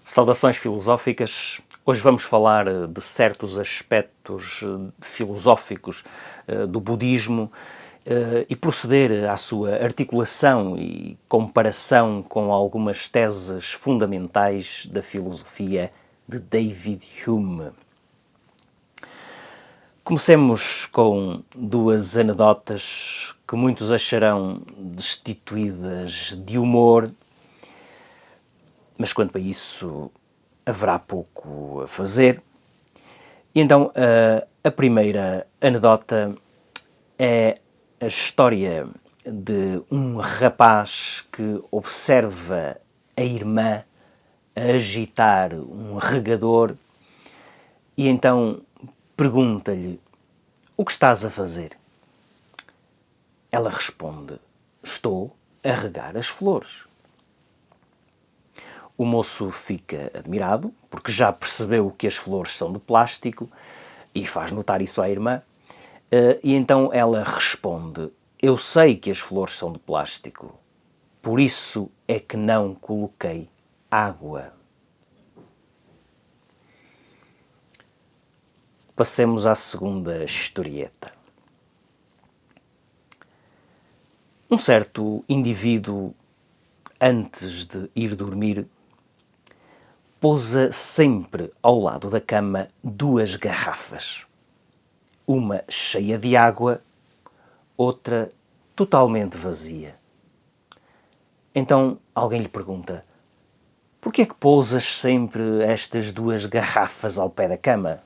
Saudações filosóficas. Hoje vamos falar de certos aspectos filosóficos do budismo e proceder à sua articulação e comparação com algumas teses fundamentais da filosofia de David Hume. Comecemos com duas anedotas que muitos acharão destituídas de humor, mas quanto a isso haverá pouco a fazer. E então a primeira anedota é a história de um rapaz que observa a irmã a agitar um regador e então pergunta-lhe: "O que estás a fazer?" Ela responde: "Estou a regar as flores." O moço fica admirado, porque já percebeu que as flores são de plástico e faz notar isso à irmã. E então ela responde: "Eu sei que as flores são de plástico, por isso é que não coloquei água." Passemos à segunda historieta. Um certo indivíduo, antes de ir dormir, pousa sempre ao lado da cama duas garrafas. Uma cheia de água, outra totalmente vazia. Então alguém lhe pergunta: "Por que é que pousas sempre estas duas garrafas ao pé da cama?"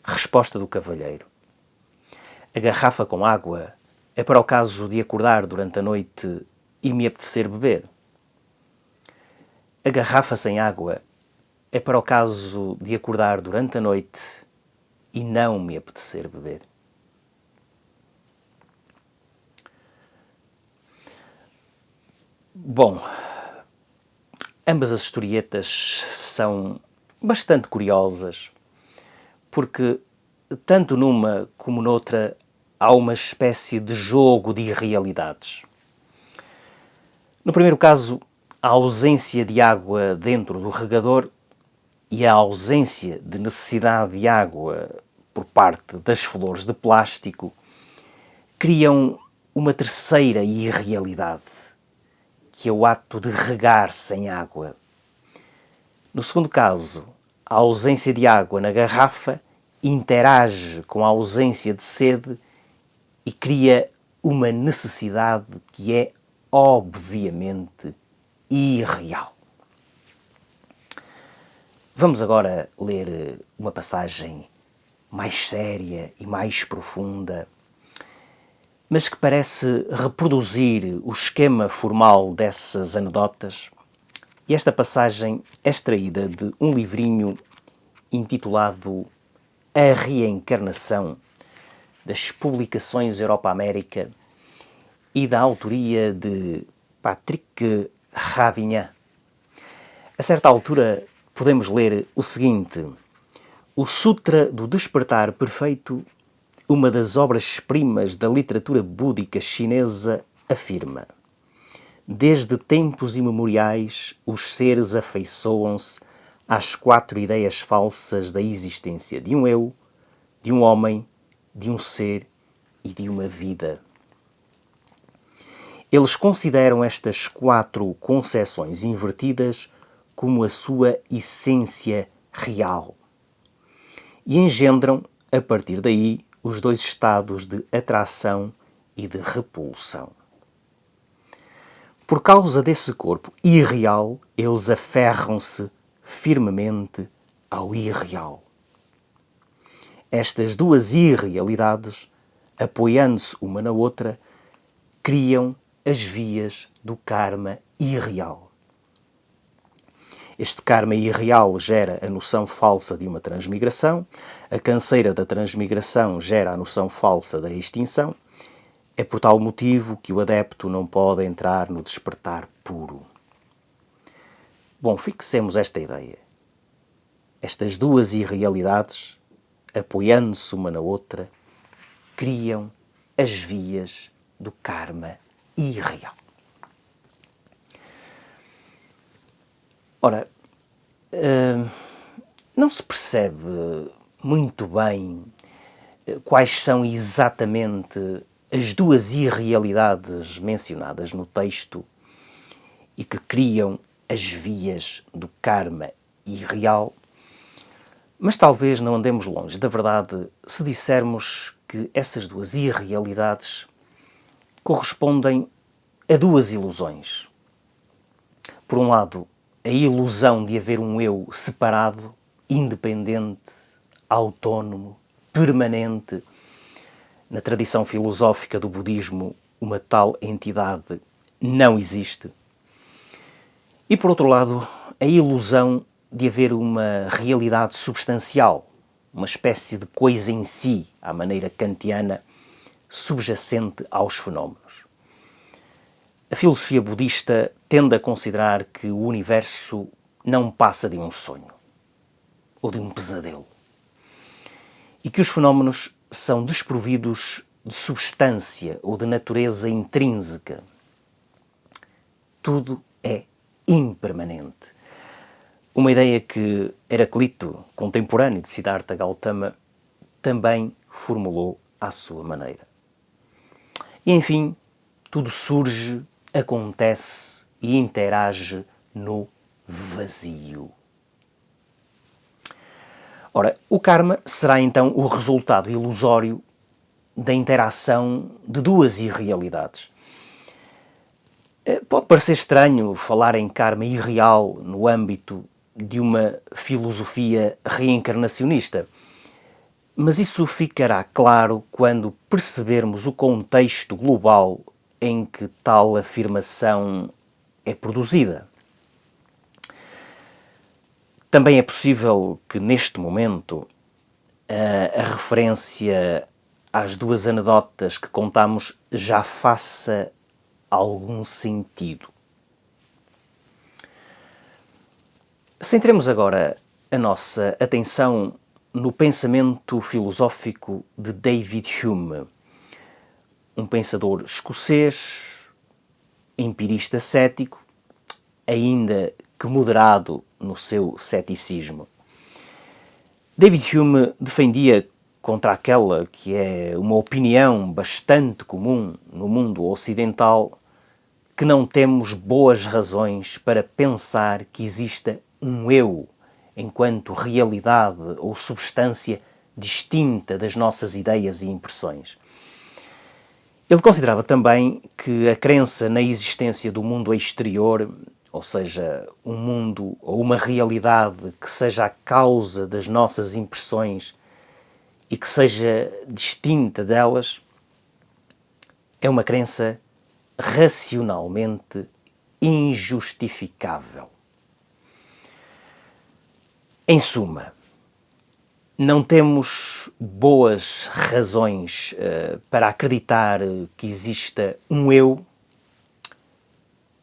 Resposta do cavalheiro: "A garrafa com água é para o caso de acordar durante a noite e me apetecer beber. A garrafa sem água é para o caso de acordar durante a noite e não me apetecer beber." Bom, ambas as historietas são bastante curiosas, porque tanto numa como noutra há uma espécie de jogo de irrealidades. No primeiro caso, a ausência de água dentro do regador e a ausência de necessidade de água por parte das flores de plástico criam uma terceira irrealidade, que é o ato de regar sem água. No segundo caso, a ausência de água na garrafa interage com a ausência de sede e cria uma necessidade que é obviamente irreal. Vamos agora ler uma passagem mais séria e mais profunda, mas que parece reproduzir o esquema formal dessas anedotas. E esta passagem é extraída de um livrinho intitulado A Reencarnação, das Publicações Europa-América, e da autoria de Patrick Ravignan. A certa altura podemos ler o seguinte: "O Sutra do Despertar Perfeito, uma das obras-primas da literatura búdica chinesa, afirma: desde tempos imemoriais os seres afeiçoam-se às 4 ideias falsas da existência de um eu, de um homem, de um ser e de uma vida. Eles consideram estas 4 concepções invertidas como a sua essência real e engendram, a partir daí, os 2 estados de atração e de repulsão. Por causa desse corpo irreal, eles aferram-se firmemente ao irreal. Estas 2 irrealidades, apoiando-se uma na outra, criam as vias do karma irreal. Este karma irreal gera a noção falsa de uma transmigração, a canseira da transmigração gera a noção falsa da extinção. É por tal motivo que o adepto não pode entrar no despertar puro." Bom, fixemos esta ideia. Estas 2 irrealidades, apoiando-se uma na outra, criam as vias do karma irreal. Ora, não se percebe muito bem quais são exatamente as duas irrealidades mencionadas no texto e que criam as vias do karma irreal, mas talvez não andemos longe da verdade se dissermos que essas duas irrealidades correspondem a duas ilusões. Por um lado, a ilusão de haver um eu separado, independente, autónomo, permanente. Na tradição filosófica do budismo, uma tal entidade não existe. E por outro lado, a ilusão de haver uma realidade substancial, uma espécie de coisa em si, à maneira kantiana, subjacente aos fenómenos. A filosofia budista tende a considerar que o universo não passa de um sonho ou de um pesadelo e que os fenómenos são desprovidos de substância ou de natureza intrínseca. Tudo é impermanente. Uma ideia que Heraclito, contemporâneo de Siddhartha Gautama, também formulou à sua maneira. E enfim, tudo surge, acontece e interage no vazio. Ora, o karma será então o resultado ilusório da interação de duas irrealidades. Pode parecer estranho falar em karma irreal no âmbito de uma filosofia reencarnacionista, mas isso ficará claro quando percebermos o contexto global em que tal afirmação é produzida. Também é possível que, neste momento, a referência às duas anedotas que contamos já faça algum sentido. Centremos agora a nossa atenção no pensamento filosófico de David Hume, um pensador escocês, empirista cético, ainda que moderado no seu ceticismo. David Hume defendia contra aquela que é uma opinião bastante comum no mundo ocidental, que não temos boas razões para pensar que exista um eu enquanto realidade ou substância distinta das nossas ideias e impressões. Ele considerava também que a crença na existência do mundo exterior, ou seja, um mundo ou uma realidade que seja a causa das nossas impressões e que seja distinta delas, é uma crença racionalmente injustificável. Em suma, não temos boas razões para acreditar que exista um eu,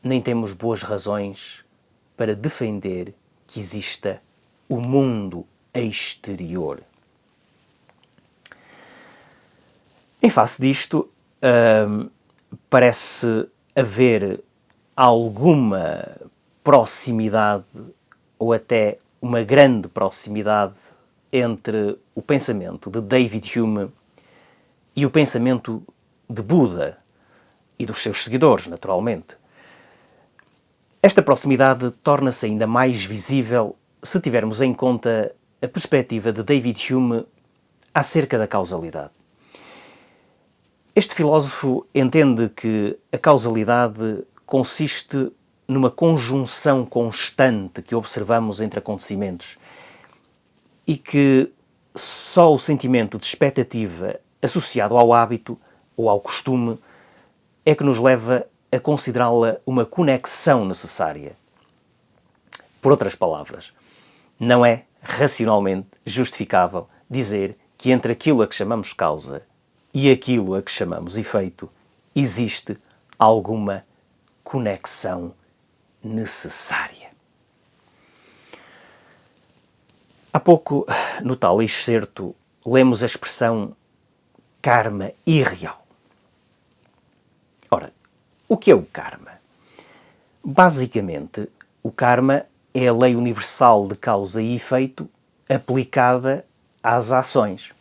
nem temos boas razões para defender que exista o mundo exterior. Em face disto, parece haver alguma proximidade ou até uma grande proximidade entre o pensamento de David Hume e o pensamento de Buda e dos seus seguidores, naturalmente. Esta proximidade torna-se ainda mais visível se tivermos em conta a perspectiva de David Hume acerca da causalidade. Este filósofo entende que a causalidade consiste numa conjunção constante que observamos entre acontecimentos e que só o sentimento de expectativa associado ao hábito ou ao costume é que nos leva a considerá-la uma conexão necessária. Por outras palavras, não é racionalmente justificável dizer que entre aquilo a que chamamos causa e aquilo a que chamamos efeito existe alguma conexão necessária. Há pouco, no tal excerto, lemos a expressão karma irreal. Ora, o que é o karma? Basicamente, o karma é a lei universal de causa e efeito aplicada às ações.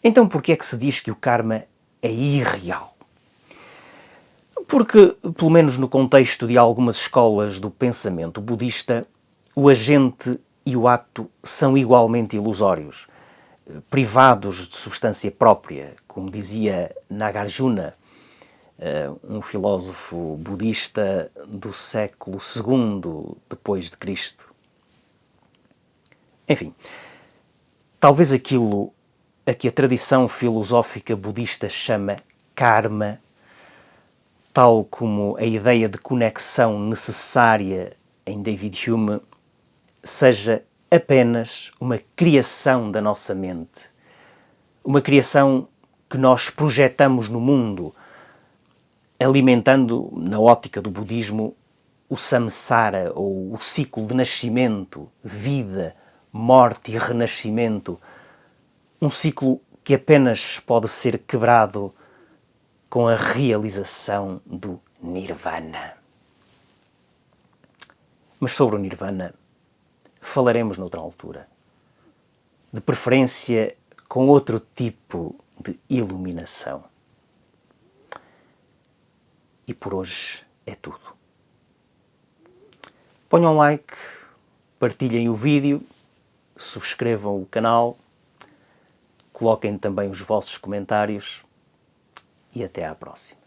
Então, por que é que se diz que o karma é irreal? Porque, pelo menos no contexto de algumas escolas do pensamento budista, o agente e o ato são igualmente ilusórios, privados de substância própria, como dizia Nagarjuna, um filósofo budista do século II depois de Cristo. Enfim, talvez aquilo a que a tradição filosófica budista chama karma, tal como a ideia de conexão necessária em David Hume, seja apenas uma criação da nossa mente. Uma criação que nós projetamos no mundo, alimentando, na ótica do budismo, o samsara, ou o ciclo de nascimento, vida, morte e renascimento. Um ciclo que apenas pode ser quebrado com a realização do Nirvana. Mas sobre o Nirvana falaremos noutra altura. De preferência com outro tipo de iluminação. E por hoje é tudo. Ponham um like, partilhem o vídeo, subscrevam o canal, coloquem também os vossos comentários e até à próxima.